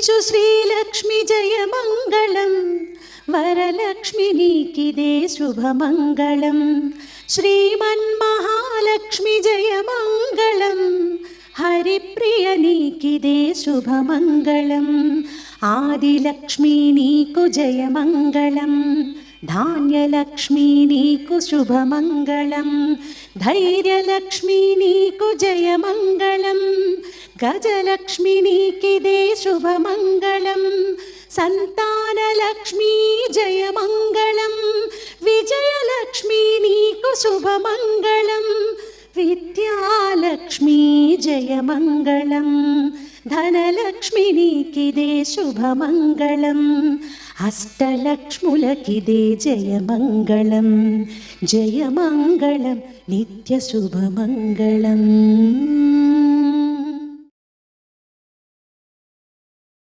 స్తుతించు శ్రీలక్ష్మి జయమంగళం, వరలక్ష్మి నీకిదే శుభమంగళం. శ్రీమన్మహాలక్ష్మి జయమంగళం, హరిప్రియ నీకిదే శుభమంగళం. ఆదిలక్ష్మి నీకు జయమంగళం, ధాన్యలక్ష్మి నీకు శుభమంగళం. ధైర్యలక్ష్మి నీకు జయమంగళం, గజలక్ష్మి నీకిదే శుభమంగళం. సంతానలక్ష్మి జయమంగళం, విజయలక్ష్మి నీకు శుభమంగళం. విద్యాలక్ష్మి జయమంగళం, ధనలక్ష్మి నీకిదే శుభమంగళం. అష్టలక్ష్ములకిదే జయమంగళం, జయమంగళం నిత్య శుభమంగళం.